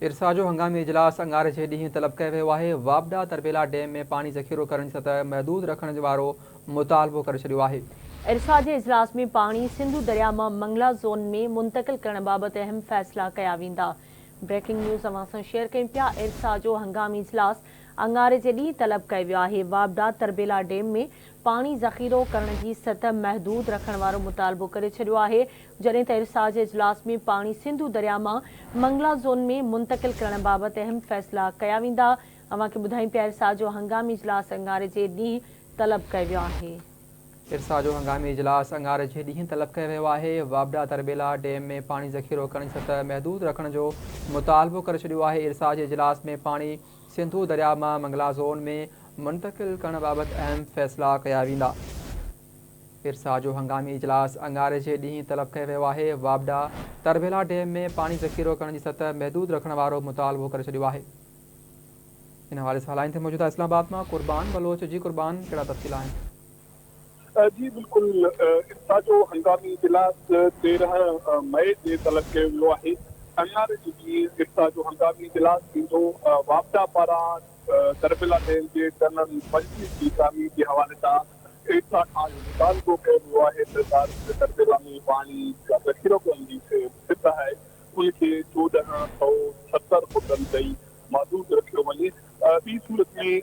इरसा जो हंगामी इजलास अंगारे जे ॾींहुं तलब कयो वियो आहे। वाबडा तरबेला डैम में पानी ज़ख़ीरो करण जी सतह महदूद रखण वारो मुतालबो करे छॾियो आहे। इरसा जे इजलास में पानी सिंधु दरिया मां मंगला ज़ोन में मुंतकिल करण बाबति अहम फ़ैसिला कया वेंदा। ब्रेकिंग न्यूज़ अवां सां शेयर कयूं पिया। इरसा जो हंगामी इजलास अंगारे जे ॾींहुं तलब कयो वियो आहे। वाबडा तरबेला डैम में पानी ज़ख़ीरो करण जी सतह महदूद रखण वारो मुतालबो करे छॾियो आहे, जॾहिं त इरसा जे इजलास में पानी सिंधु दरिया मां मंगला ज़ोन में मुंतकिल करण बाबति अहम फ़ैसिला कया वेंदा। अवां खे ॿुधायूं पिया इरसा जो हंगामी इजलास अंगारे जे ॾींहुं तलब कयो वियो आहे। इरसा जो हंगामी इजलास अंगारे जे ॾींहुं तलब कयो वियो आहे। वाबडा तरबेला डैम में पानी ज़ख़ीरो करण जी सतह महदूद रखण जो मुतालबो करे छॾियो आहे। इरसा जे इजलास में पानी सिंधु दरिया मां मंगला ज़ोन में मुंतकिल करण बाबति अहम फ़ैसिला कया वेंदा। इरसा जो हंगामी इजलास अंगारे जे ॾींहुं तलब कयो वियो आहे। वाबडा तरबेला डैम में पानी ज़ख़ीरो करण जी सतह महदूद रखण वारो मुतालबो करे छॾियो आहे। इन हवाले सां लाइन ते मौजूद आहे इस्लामाबाद मां कुर्बान बलोच। जी कुर्बान, कहिड़ा तफ़सील आहिनि? जी बिल्कुल, इरसा जो हंगामी इजलास 13 मई ते तलब कयो वियो आहे। अंगारे जे ॾींहुं इरसा जो हंगामी इजलास थींदो। वाबडा पारां तरबेला डैम जे टनल 25 जी तामीर जे हवाले सां इरसा खां मुतालबो कयो वियो आहे त तरबेला में पानी ज़ख़ीरो करण जी सिध आहे उनखे 1470 फुटनि ताईं महदूद रखियो वञे। ॿी सूरत में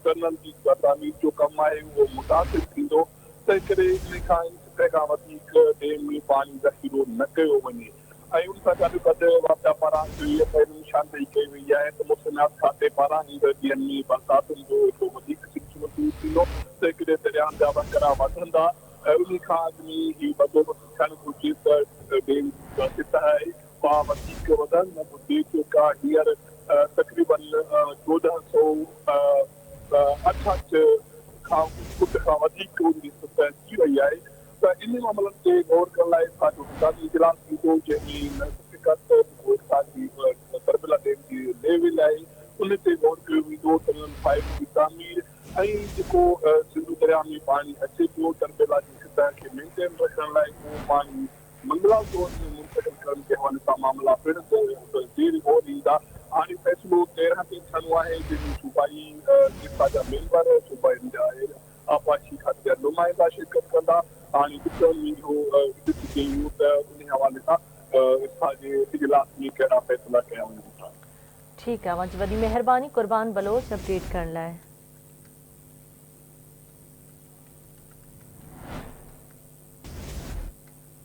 टनल जी तामीर जो कमु आहे उहो मुतासिर थींदो, तंहिं करे इन खां सतह खां वधीक डैम में पानी ज़ख़ीरो न कयो वञे। ऐं उन सां गॾु वाबडा पारां इहा पहिरीं निशानदेही कई वई आहे त मौसमियात खाते पारां ईंदड़ ॾींहंनि में बरसातुनि जो एतिरो वधीक सिलसिलो थींदो, तंहिं करे दरियाउनि जा वहिकरा वधंदा। उन खां अॻु में ही बंदोबस्तु थियणु घुरिजे त डैम जी सतह आहे उहा वधीक वधनि। न ॿुधे थो का हींअर तक़रीबन 1468 फुट खां वधीक उनजी सतह थी वई आहे। त इन मामलनि ते गौर करण लाइ असांजो हंगामी इजलास थींदो, जंहिंमें तरबेला डैम जी लेवल आहे उन ते गौर कयो वेंदो। टनल 5 जी तामीर ऐं जेको सिंधु दरिया में पानी अचे पियो तरबेला जी सतह खे मेंटेन रखण लाइ उहो पानी मंगला ज़ोन में मुंतकिल करण जे हवाले सां मामला पिणु ज़ेर गौर ईंदा। हाणे फ़ैसिलो 13 ते थियणो आहे, जंहिंमें सूबाई इरसा जा मेंबर, सूबाइनि जा आपाशी खाते जा नुमाइंदा शिरकत कंदा। हाणे ॾिसण में इहो ॾिसी कयूं त उन हवाले सां इरसा जे इजलास में कहिड़ा फ़ैसिला कया वञनि था। ठीकु आहे, वॾी महिरबानी कुर्बान बलोच अपडेट करण लाइ।